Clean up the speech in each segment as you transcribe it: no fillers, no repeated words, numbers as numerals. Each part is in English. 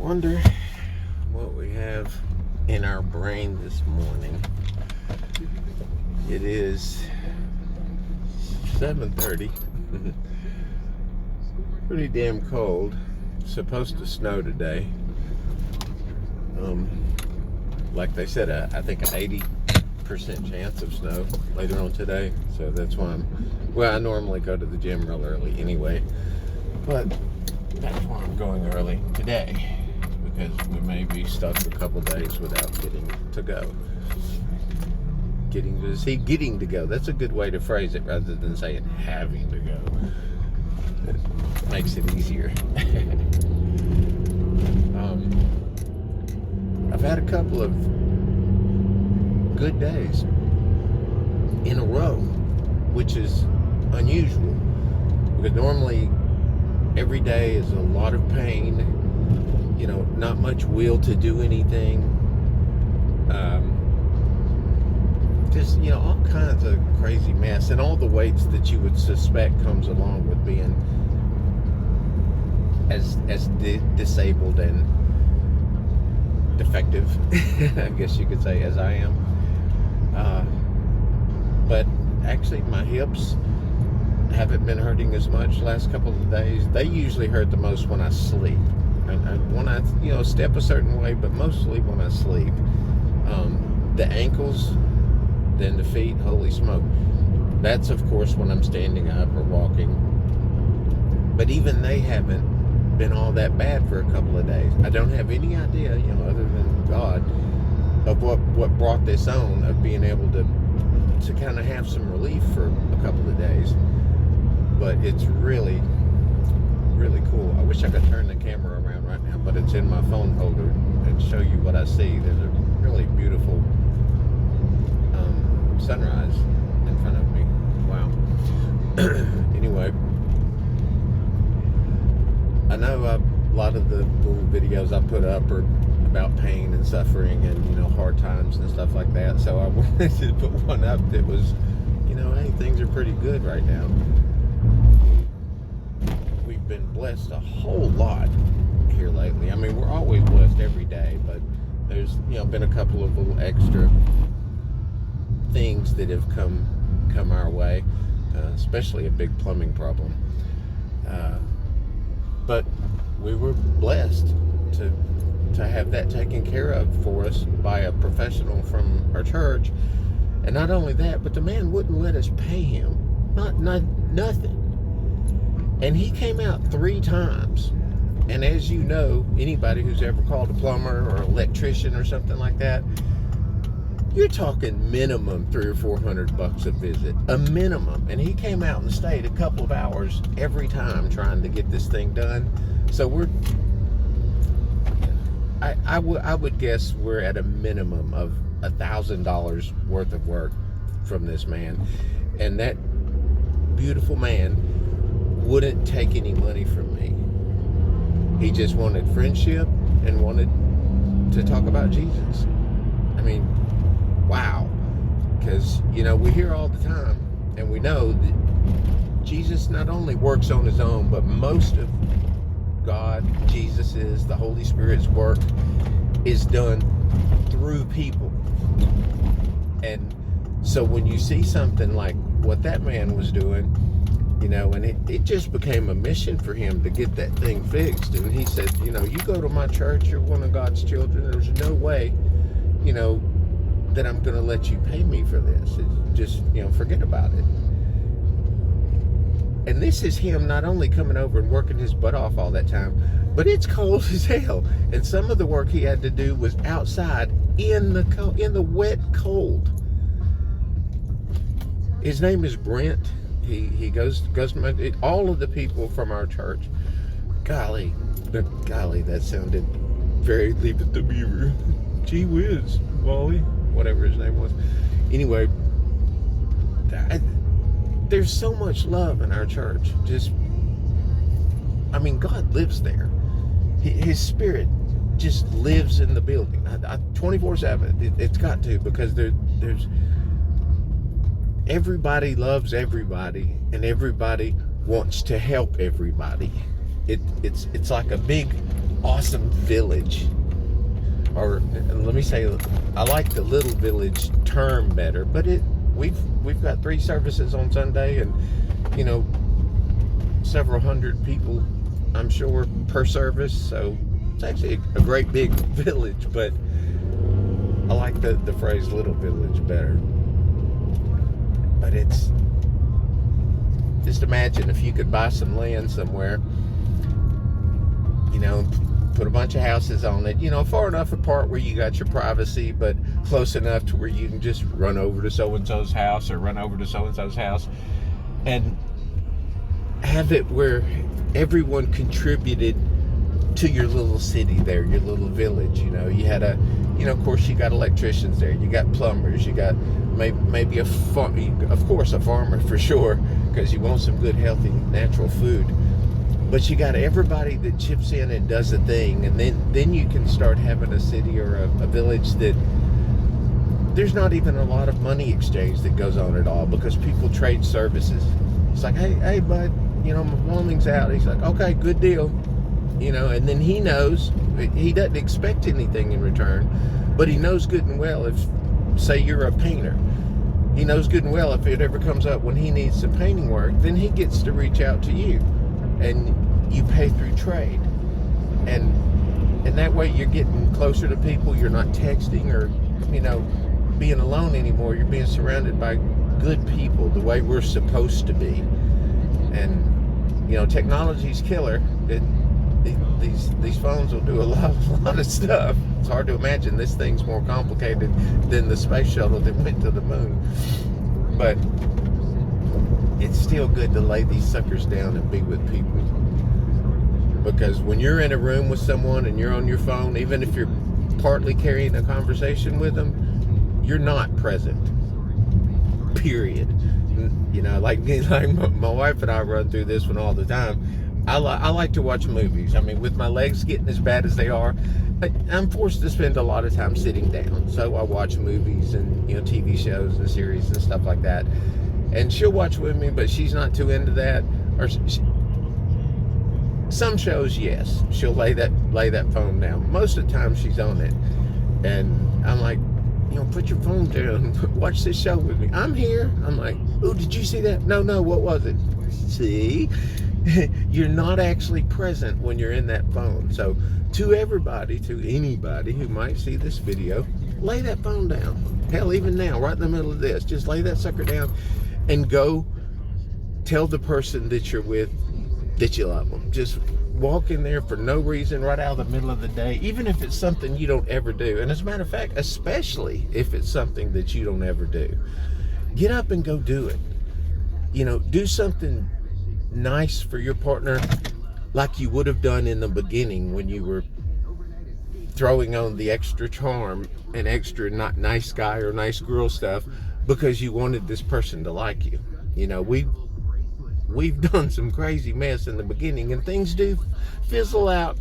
Wonder what we have in our brain this morning. It is 7:30. Pretty damn cold. Supposed to snow today. Like they said, I think an 80% chance of snow later on today. So that's why I normally go to the gym real early anyway. But that's why I'm going early today, because we may be stuck a couple days without getting to go. Getting to go. That's a good way to phrase it rather than saying having to go. It makes it easier. I've had a couple of good days in a row, which is unusual, because normally every day is a lot of pain, not much will to do anything, just all kinds of crazy mess, and all the weights that you would suspect comes along with being as disabled and defective, I guess you could say, as I am. But actually my hips haven't been hurting as much the last couple of days. They usually hurt the most when I sleep. And when I, step a certain way, but mostly when I sleep. The ankles, then the feet, holy smoke. That's, of course, when I'm standing up or walking. But even they haven't been all that bad for a couple of days. I don't have any idea, other than God, of what brought this on, of being able to kind of have some relief for a couple of days. But it's really, really cool. I wish I could turn the camera around right now, but it's in my phone holder and show you what I see. There's a really beautiful sunrise in front of me. Wow. Anyway, I know a lot of the little videos I put up are about pain and suffering and, hard times and stuff like that. So I wanted to put one up that was, hey, things are pretty good right now. We've been blessed a whole lot here lately. I mean, we're always blessed every day, but there's, been a couple of little extra things that have come our way, especially a big plumbing problem. But we were blessed to have that taken care of for us by a professional from our church. And not only that, but the man wouldn't let us pay him. Nothing. And he came out 3 times. And as you know, anybody who's ever called a plumber or electrician or something like that, you're talking minimum $300 or $400 a visit, a minimum. And he came out and stayed a couple of hours every time trying to get this thing done. So I would guess we're at a minimum of $1,000 worth of work from this man. And that beautiful man wouldn't take any money from me. He just wanted friendship and wanted to talk about Jesus. I mean, wow. Because, we hear all the time, and we know that Jesus not only works on his own, but most of God, Jesus's, the Holy Spirit's work is done through people. And so when you see something like what that man was doing, and it just became a mission for him to get that thing fixed. And he said, you go to my church, you're one of God's children, there's no way, that I'm going to let you pay me for this. It's just, forget about it. And this is him not only coming over and working his butt off all that time, but it's cold as hell. And some of the work he had to do was outside in the wet cold. His name is Brent. He goes to all of the people from our church. Golly, that sounded very Leave It to Beaver. Gee whiz, Wally, whatever his name was. Anyway, there's so much love in our church. God lives there. His spirit just lives in the building. 24/7. It's got to, because there's everybody loves everybody, and everybody wants to help everybody. It's like a big awesome village. Or let me say, I like the little village term better, but we've got 3 services on Sunday, and you know, several hundred people, I'm sure, per service. So it's actually a great big village, but I like the phrase little village better. But it's just, imagine if you could buy some land somewhere, you know, put a bunch of houses on it, you know, far enough apart where you got your privacy, but close enough to where you can just run over to so-and-so's house or run over to so-and-so's house, and have it where everyone contributed to your little city there, your little village. You know, you had of course you got electricians there, you got plumbers, you got maybe of course a farmer for sure, because you want some good healthy natural food. But you got everybody that chips in and does a thing, and then you can start having a city or a village that there's not even a lot of money exchange that goes on at all, because people trade services. It's like, hey bud, you know, my plumbing's out. He's like, okay, good deal. You know, and then he knows, he doesn't expect anything in return, but he knows good and well, if, say you're a painter, he knows good and well if it ever comes up when he needs some painting work, then he gets to reach out to you, and you pay through trade. And that way you're getting closer to people. You're not texting or, you know, being alone anymore. You're being surrounded by good people the way we're supposed to be. And, you know, technology's killer. These phones will do a lot of stuff. It's hard to imagine this thing's more complicated than the space shuttle that went to the moon. But it's still good to lay these suckers down and be with people. Because when you're in a room with someone and you're on your phone, even if you're partly carrying a conversation with them, you're not present. Period. You know, like my wife and I run through this one all the time. I like to watch movies. I mean, with my legs getting as bad as they are, I'm forced to spend a lot of time sitting down. So I watch movies and, you know, TV shows and series and stuff like that. And she'll watch with me, but she's not too into that. Or some shows, yes, she'll lay that phone down. Most of the time, she's on it, and I'm like, you know, put your phone down. Watch this show with me. I'm here. I'm like, oh, did you see that? No, what was it? See, you're not actually present when you're in that phone. So, to anybody who might see this video, lay that phone down. Hell, even now, right in the middle of this, just lay that sucker down and go tell the person that you're with that you love them. Just walk in there for no reason, right out of the middle of the day, even if it's something you don't ever do. And as a matter of fact, especially if it's something that you don't ever do, get up and go do it. You know, do something nice for your partner like you would have done in the beginning when you were throwing on the extra charm and extra not nice guy or nice girl stuff because you wanted this person to like you. You know, we've done some crazy mess in the beginning, and things do fizzle out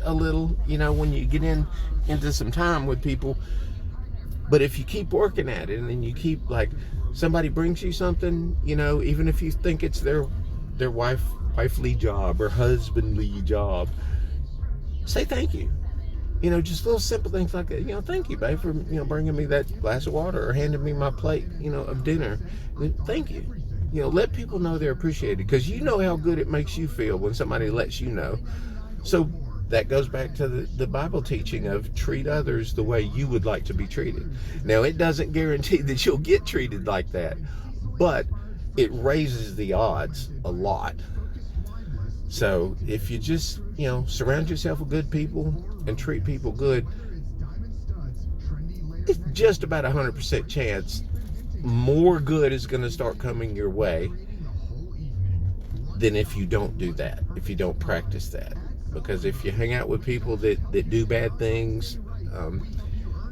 a little, you know, when you get into some time with people. But if you keep working at it, and then you keep, like, somebody brings you something, you know, even if you think it's their wifely job or husbandly job, say thank you. You know, just little simple things like that. You know, thank you, babe, for, you know, bringing me that glass of water or handing me my plate, you know, of dinner. Thank you. You know, let people know they're appreciated, because you know how good it makes you feel when somebody lets you know. So that goes back to the Bible teaching of treat others the way you would like to be treated. Now, it doesn't guarantee that you'll get treated like that, but it raises the odds a lot. So if you just, you know, surround yourself with good people and treat people good, it's just about 100% chance more good is going to start coming your way than if you don't do that, if you don't practice that. Because if you hang out with people that do bad things,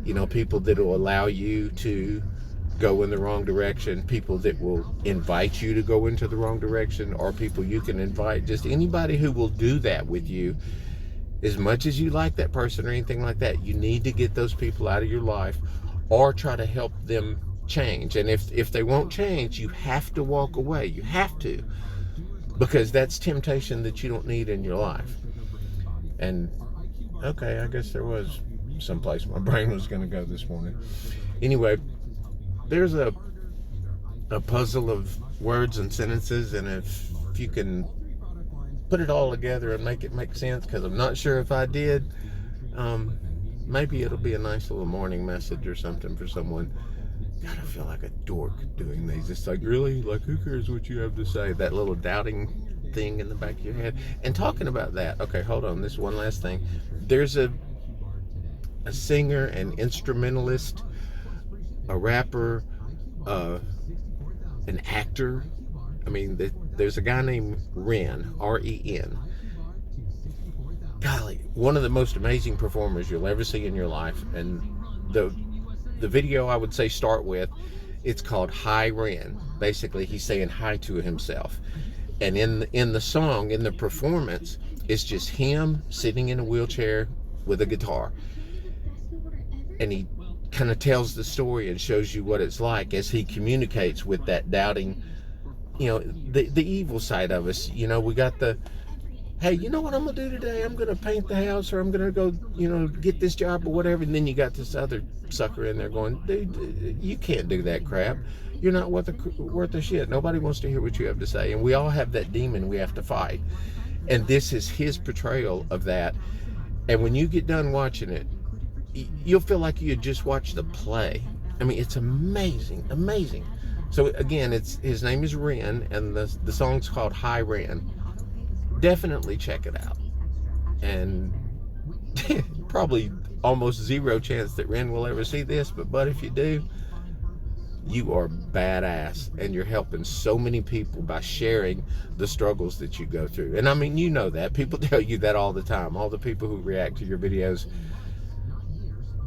you know, people that will allow you to go in the wrong direction, people that will invite you to go into the wrong direction, or people you can invite, just anybody who will do that with you, as much as you like that person or anything like that, you need to get those people out of your life or try to help them change. And if they won't change, you have to walk away. You have to, because that's temptation that you don't need in your life. And Okay, I guess there was someplace my brain was going to go this morning. Anyway, there's a puzzle of words and sentences, and if you can put it all together and make it make sense, because I'm not sure if I did, um, maybe it'll be a nice little morning message or something for someone. God, I feel like a dork doing these. It's like, really? Like, who cares what you have to say? That little doubting thing in the back of your head. And talking about that, okay, hold on. This one last thing. There's a singer, an instrumentalist, a rapper, uh, an actor. I mean, there's a guy named Ren, R-E-N. Golly, one of the most amazing performers you'll ever see in your life. And the video I would say start with, it's called Hi Ren. Basically, he's saying hi to himself. And in the song, in the performance, it's just him sitting in a wheelchair with a guitar. And he kind of tells the story and shows you what it's like as he communicates with that doubting, the evil side of us. We got the, hey, you know what I'm gonna do today? I'm gonna paint the house, or I'm gonna go, get this job or whatever. And then you got this other sucker in there going, dude, you can't do that crap. You're not worth a shit. Nobody wants to hear what you have to say. And we all have that demon we have to fight. And this is his portrayal of that. And when you get done watching it, you'll feel like you had just watched a play. I mean, it's amazing, amazing. So again, his name is Ren, and the song's called Hi Ren. Definitely check it out. And probably almost zero chance that Ren will ever see this, but if you do, you are badass, and you're helping so many people by sharing the struggles that you go through. And I mean, you know that. People tell you that all the time. All the people who react to your videos,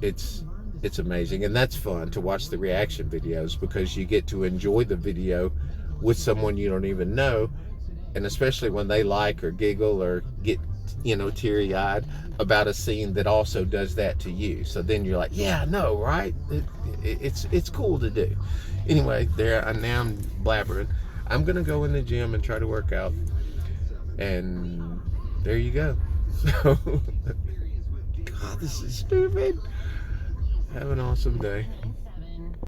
it's amazing. And that's fun to watch the reaction videos, because you get to enjoy the video with someone you don't even know. And especially when they like or giggle or get, teary-eyed about a scene that also does that to you. So then you're like, yeah, no, right? It's cool to do. Anyway, now I'm blabbering. I'm gonna go in the gym and try to work out. And there you go. So, God, this is stupid. Have an awesome day.